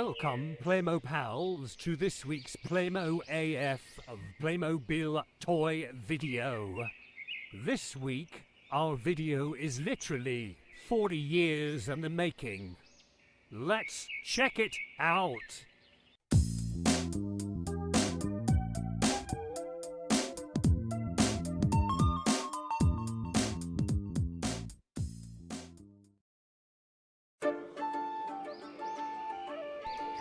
Welcome, Playmo pals, to this week's PlaymoAF of Playmobil toy video. This week, our video is literally 40 years in the making. Let's check it out!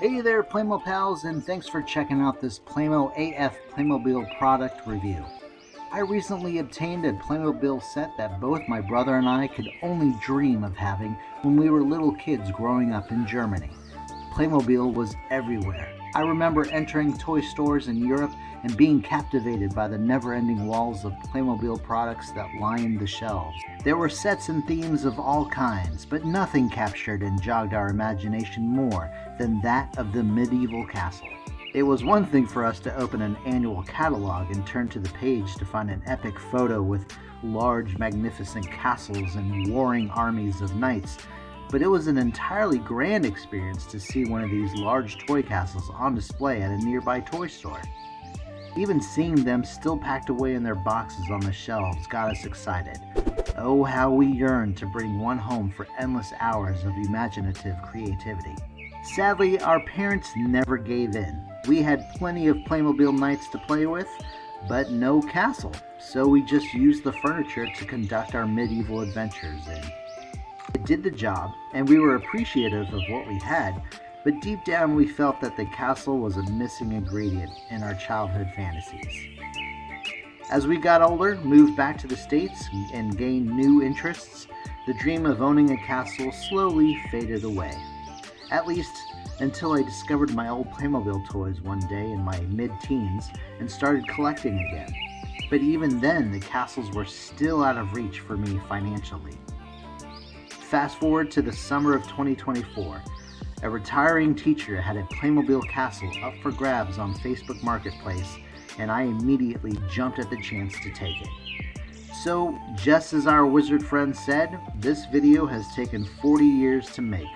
Hey there, Playmo pals, and thanks for checking out this PlaymoAF Playmobil product review. I recently obtained a Playmobil set that both my brother and I could only dream of having when we were little kids growing up in Germany. Playmobil was everywhere. I remember entering toy stores in Europe and being captivated by the never-ending walls of Playmobil products that lined the shelves. There were sets and themes of all kinds, but nothing captured and jogged our imagination more than that of the medieval castle. It was one thing for us to open an annual catalog and turn to the page to find an epic photo with large, magnificent castles and warring armies of knights, but it was an entirely grand experience to see one of these large toy castles on display at a nearby toy store. Even seeing them still packed away in their boxes on the shelves got us excited. Oh, how we yearned to bring one home for endless hours of imaginative creativity. Sadly, our parents never gave in. We had plenty of Playmobil nights to play with, but no castle, so we just used the furniture to conduct our medieval adventures in. It did the job, and we were appreciative of what we had, but deep down we felt that the castle was a missing ingredient in our childhood fantasies. As we got older, moved back to the States, and gained new interests, the dream of owning a castle slowly faded away. At least until I discovered my old Playmobil toys one day in my mid-teens and started collecting again. But even then, the castles were still out of reach for me financially. Fast forward to the summer of 2024. A retiring teacher had a Playmobil castle up for grabs on Facebook Marketplace, and I immediately jumped at the chance to take it. So, just as our wizard friend said, this video has taken 40 years to make.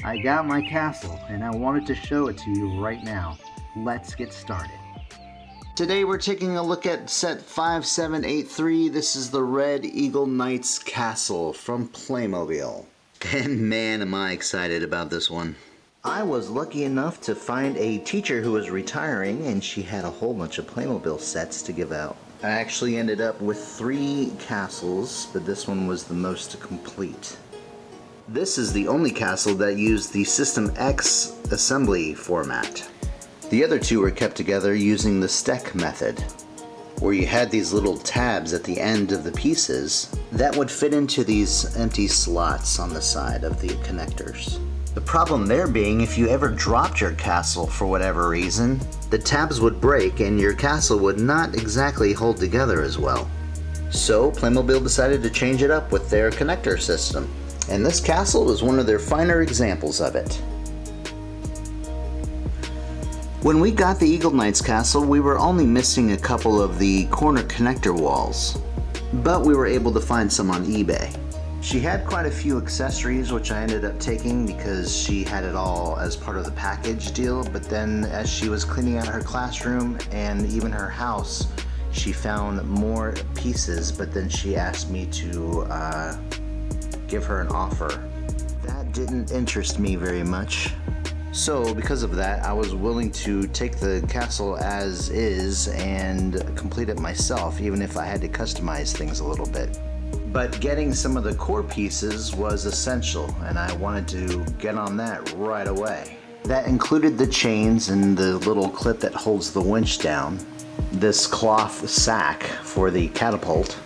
I got my castle, and I wanted to show it to you right now. Let's get started. Today we're taking a look at set 5783. This is the Red Eagle Knight's Castle from Playmobil. And man, am I excited about this one. I was lucky enough to find a teacher who was retiring, and she had a whole bunch of Playmobil sets to give out. I actually ended up with 3 castles, but this one was the most complete. This is the only castle that used the System X assembly format. The other 2 were kept together using the stack method, where you had these little tabs at the end of the pieces that would fit into these empty slots on the side of the connectors. The problem there being, if you ever dropped your castle for whatever reason, the tabs would break and your castle would not exactly hold together as well. So Playmobil decided to change it up with their connector system, and this castle is one of their finer examples of it. When we got the Eagle Knight's castle, we were only missing a couple of the corner connector walls, but we were able to find some on eBay. She had quite a few accessories, which I ended up taking because she had it all as part of the package deal, but then as she was cleaning out her classroom and even her house, she found more pieces, but then she asked me to give her an offer. That didn't interest me very much. So because of that, I was willing to take the castle as is and complete it myself, even if I had to customize things a little bit. But getting some of the core pieces was essential, and I wanted to get on that right away. That included the chains and the little clip that holds the winch down, this cloth sack for the catapult,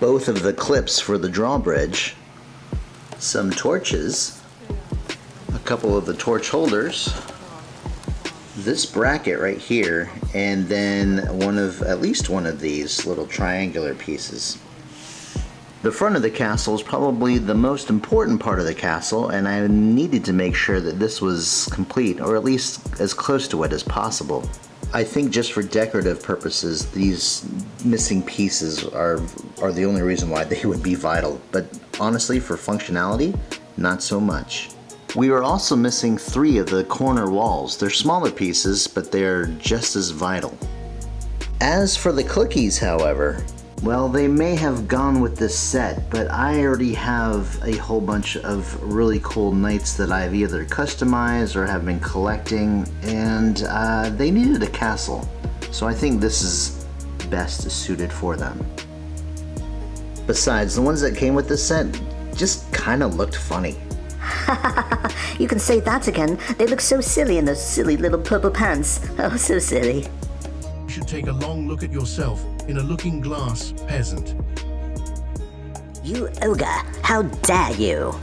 both of the clips for the drawbridge, some torches, a couple of the torch holders, this bracket right here, and then at least one of these little triangular pieces. The front of the castle is probably the most important part of the castle, and I needed to make sure that this was complete, or at least as close to it as possible. I think just for decorative purposes, these missing pieces are the only reason why they would be vital, but honestly, for functionality, not so much. We were also missing 3 of the corner walls. They're smaller pieces, but they're just as vital. As for the clickies, however, well, they may have gone with this set, but I already have a whole bunch of really cool knights that I've either customized or have been collecting, and they needed a castle. So I think this is best suited for them. Besides, the ones that came with this set just kind of looked funny. You can say that again. They look so silly in those silly little purple pants. Oh, so silly. You should take a long look at yourself in a looking glass, peasant. You ogre, how dare you?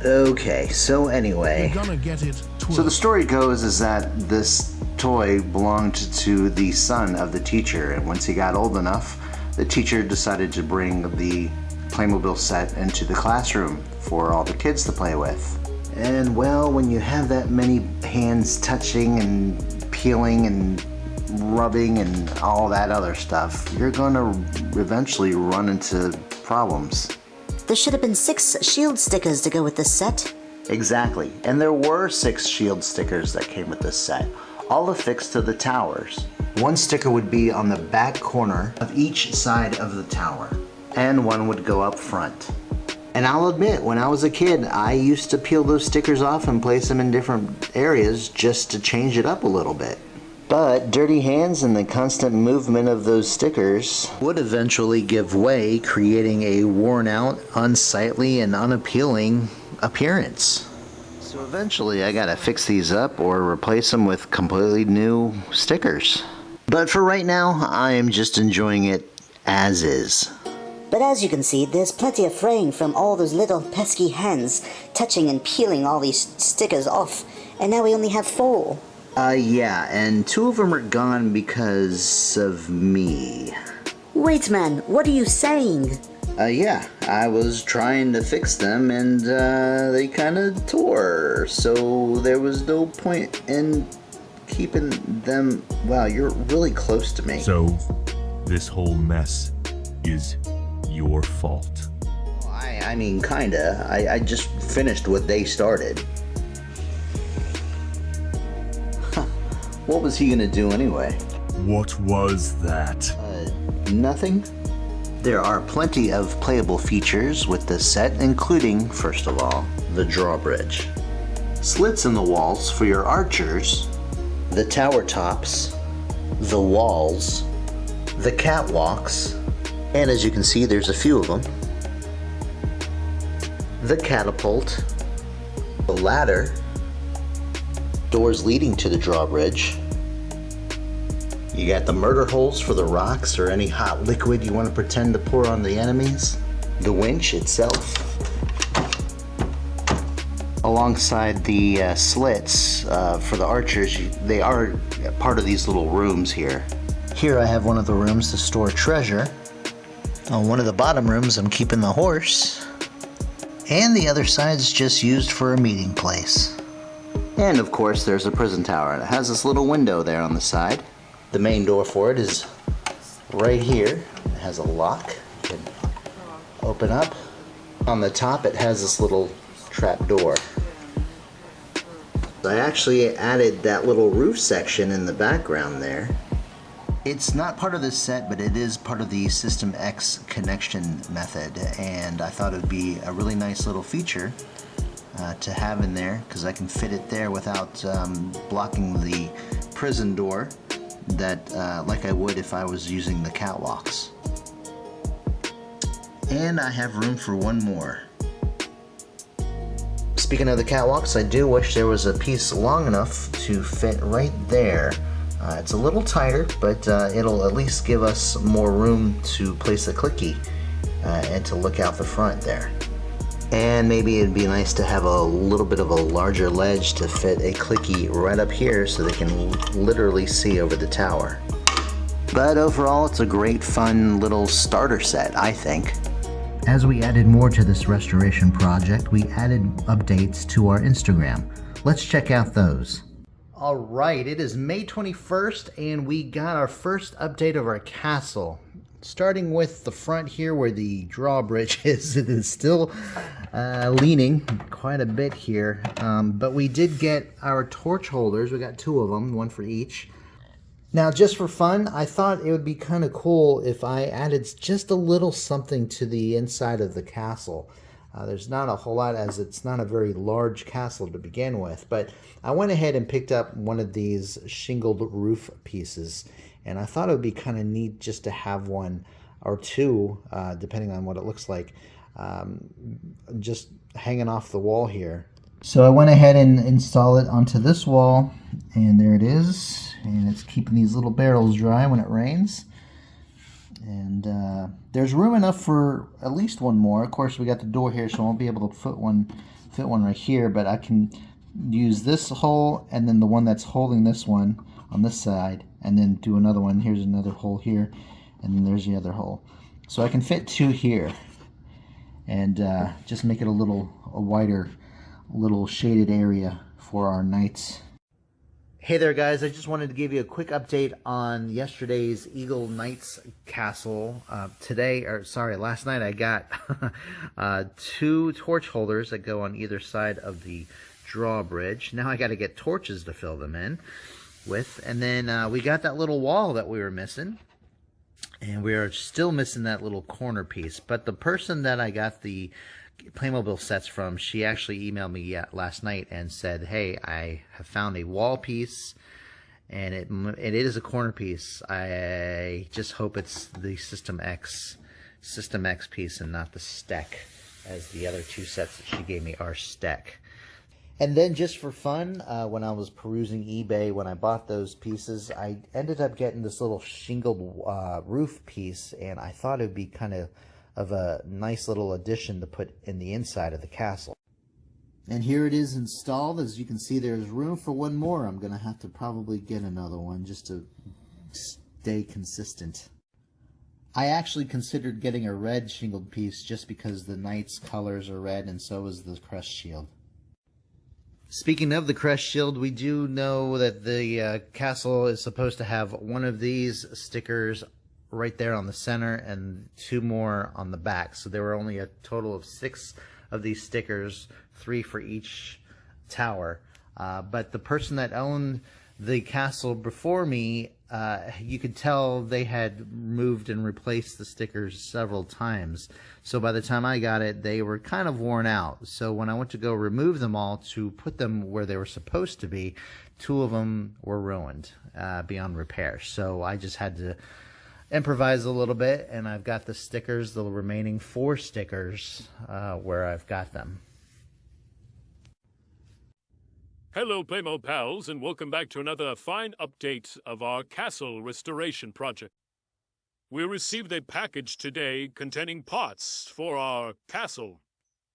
Okay, so anyway. You're gonna get it. So the story goes is that this toy belonged to the son of the teacher, and once he got old enough, the teacher decided to bring the Playmobil set into the classroom for all the kids to play with. And well, when you have that many hands touching and peeling and rubbing and all that other stuff, you're gonna eventually run into problems. There should have been 6 shield stickers to go with this set. Exactly, and there were 6 shield stickers that came with this set, all affixed to the towers. 1 sticker would be on the back corner of each side of the tower, and 1 would go up front. And I'll admit, when I was a kid, I used to peel those stickers off and place them in different areas just to change it up a little bit. But dirty hands and the constant movement of those stickers would eventually give way, creating a worn out, unsightly, and unappealing appearance. So eventually I gotta fix these up or replace them with completely new stickers. But for right now, I am just enjoying it as is. But as you can see, there's plenty of fraying from all those little pesky hands touching and peeling all these stickers off, and now we only have 4. Yeah, and 2 of them are gone because of me. Wait, man, what are you saying? Yeah, I was trying to fix them and they kind of tore, so there was no point in keeping them. Wow, you're really close to me. So, this whole mess is your fault. I mean, kinda. I just finished what they started. What was he gonna do anyway? What was that? Nothing. There are plenty of playable features with this set, including, first of all, the drawbridge. Slits in the walls for your archers, the tower tops, the walls, the catwalks, and as you can see, there's a few of them, the catapult, the ladder, doors leading to the drawbridge. You got the murder holes for the rocks or any hot liquid you want to pretend to pour on the enemies. The winch itself. Alongside the slits for the archers, they are part of these little rooms here. Here I have one of the rooms to store treasure. On one of the bottom rooms I'm keeping the horse. And the other side's just used for a meeting place. And of course there's a prison tower, and it has this little window there on the side. The main door for it is right here. It has a lock. You can open up. On the top it has this little trap door. I actually added that little roof section in the background there. It's not part of this set, but it is part of the System X connection method, and I thought it would be a really nice little feature to have in there, because I can fit it there without blocking the prison door that like I would if I was using the catwalks. And I have room for one more. Speaking of the catwalks, I do wish there was a piece long enough to fit right there. It's a little tighter, but it'll at least give us more room to place a klicky and to look out the front there. And maybe it'd be nice to have a little bit of a larger ledge to fit a klicky right up here so they can literally see over the tower. But overall, it's a great fun little starter set, I think. As we added more to this restoration project, we added updates to our Instagram. Let's check out those. All right, it is May 21st, and we got our first update of our castle. Starting with the front here where the drawbridge is, it is still leaning quite a bit here. But we did get our torch holders. We got 2 of them, 1 for each. Now, just for fun, I thought it would be kind of cool if I added just a little something to the inside of the castle. There's not a whole lot, as it's not a very large castle to begin with, but I went ahead and picked up one of these shingled roof pieces, and I thought it would be kind of neat just to have 1 or 2, depending on what it looks like, just hanging off the wall here. So I went ahead and installed it onto this wall, and there it is, and it's keeping these little barrels dry when it rains. And there's room enough for at least 1 more. Of course, we got the door here, so I won't be able to fit one right here, but I can use this hole and then the one that's holding this one on this side, and then do another one. Here's another hole here, and then there's the other hole. So I can fit 2 here, and just make it a wider, little shaded area for our knights. Hey there, guys. I just wanted to give you a quick update on yesterday's Eagle Knights Castle. Last night I got 2 torch holders that go on either side of the drawbridge. Now I got to get torches to fill them in with. And then we got that little wall that we were missing. And we are still missing that little corner piece. But the person that I got the Playmobil sets from, she actually emailed me last night and said, hey, I have found a wall piece, and it is a corner piece. I just hope it's the System X piece and not the Steck, as the other 2 sets that she gave me are Steck. And then just for fun, when I was perusing eBay, when I bought those pieces, I ended up getting this little shingled roof piece, and I thought it would be kind of a nice little addition to put in the inside of the castle. And here it is installed. As you can see, there's room for 1 more. I'm going to have to probably get another one just to stay consistent. I actually considered getting a red shingled piece just because the knight's colors are red, and so is the crest shield. Speaking of the crest shield, we do know that the castle is supposed to have 1 of these stickers right there on the center and 2 more on the back. So there were only a total of 6 of these stickers, 3 for each tower. But the person that owned the castle before me, you could tell they had moved and replaced the stickers several times. So by the time I got it, they were kind of worn out. So when I went to go remove them all to put them where they were supposed to be, 2 of them were ruined beyond repair. So I just had to improvise a little bit, and I've got the stickers, the remaining 4 stickers, where I've got them. Hello, Playmo pals, and welcome back to another fine update of our castle restoration project. We received a package today containing parts for our castle,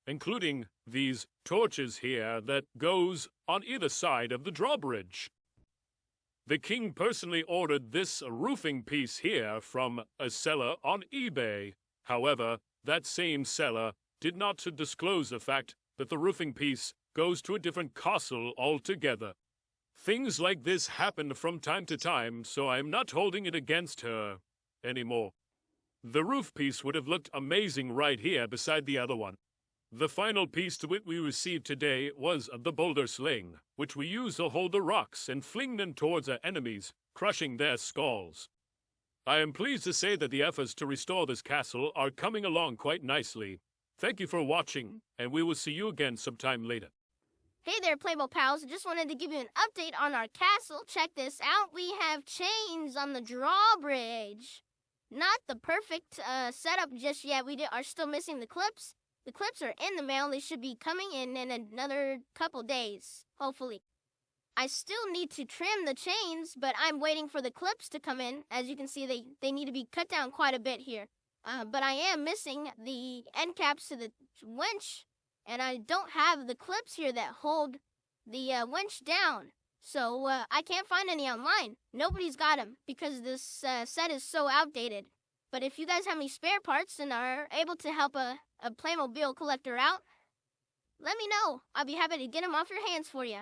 including these torches here that goes on either side of the drawbridge. The king personally ordered this roofing piece here from a seller on eBay. However, that same seller did not disclose the fact that the roofing piece goes to a different castle altogether. Things like this happen from time to time, so I'm not holding it against her anymore. The roof piece would have looked amazing right here beside the other one. The final piece to it we received today was the boulder sling, which we use to hold the rocks and fling them towards our enemies, crushing their skulls. I am pleased to say that the efforts to restore this castle are coming along quite nicely. Thank you for watching, and we will see you again sometime later. Hey there, Playable pals. Just wanted to give you an update on our castle. Check this out. We have chains on the drawbridge. Not the perfect setup just yet. We are still missing the clips. The clips are in the mail. They should be coming in another couple days, hopefully. I still need to trim the chains, but I'm waiting for the clips to come in. As you can see, they need to be cut down quite a bit here. But I am missing the end caps to the winch, and I don't have the clips here that hold the winch down. So I can't find any online. Nobody's got them because this set is so outdated. But if you guys have any spare parts and are able to help a Playmobil collector out, let me know. I'll be happy to get them off your hands for you.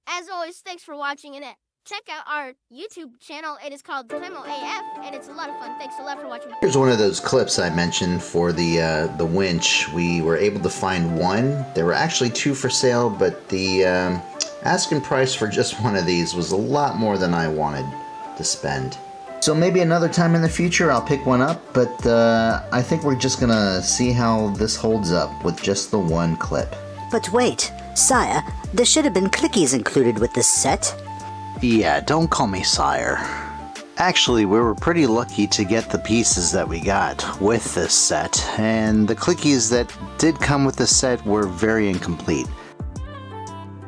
As always, thanks for watching, and check out our YouTube channel. It is called PlaymoAF, and it's a lot of fun. Thanks a lot for watching. Here's one of those clips I mentioned for the winch. We were able to find one. There were actually two for sale, but the asking price for just one of these was a lot more than I wanted to spend. So maybe another time in the future I'll pick one up, but I think we're just gonna see how this holds up with just the one clip. But wait, sire, there should have been clickies included with this set. Yeah, don't call me sire. Actually, we were pretty lucky to get the pieces that we got with this set, and the clickies that did come with the set were very incomplete.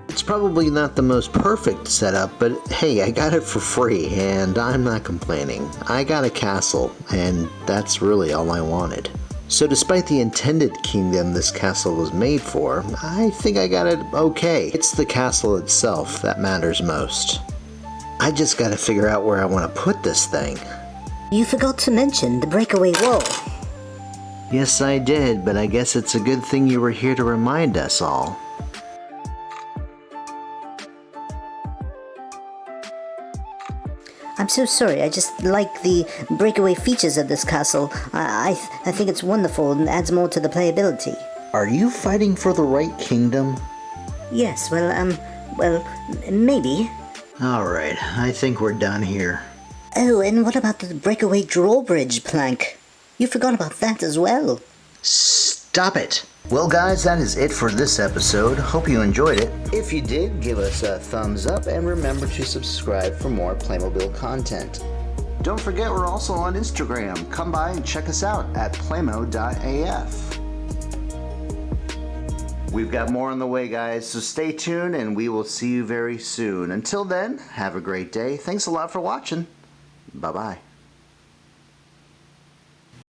It's probably not the most perfect setup, but hey, I got it for free, and I'm not complaining. I got a castle, and that's really all I wanted. So despite the intended kingdom this castle was made for, I think I got it okay. It's the castle itself that matters most. I just gotta figure out where I want to put this thing. You forgot to mention the breakaway wall. Yes, I did, but I guess it's a good thing you were here to remind us all. I'm so sorry, I just like the breakaway features of this castle. I think it's wonderful and adds more to the playability. Are you fighting for the right kingdom? Yes, well, maybe. Alright, I think we're done here. Oh, and what about the breakaway drawbridge plank? You forgot about that as well. Stop it! Well guys, that is it for this episode. Hope you enjoyed it. If you did, give us a thumbs up and remember to subscribe for more Playmobil content. Don't forget we're also on Instagram. Come by and check us out at playmo.af. We've got more on the way, guys, so stay tuned and we will see you very soon. Until then, have a great day. Thanks a lot for watching. Bye-bye.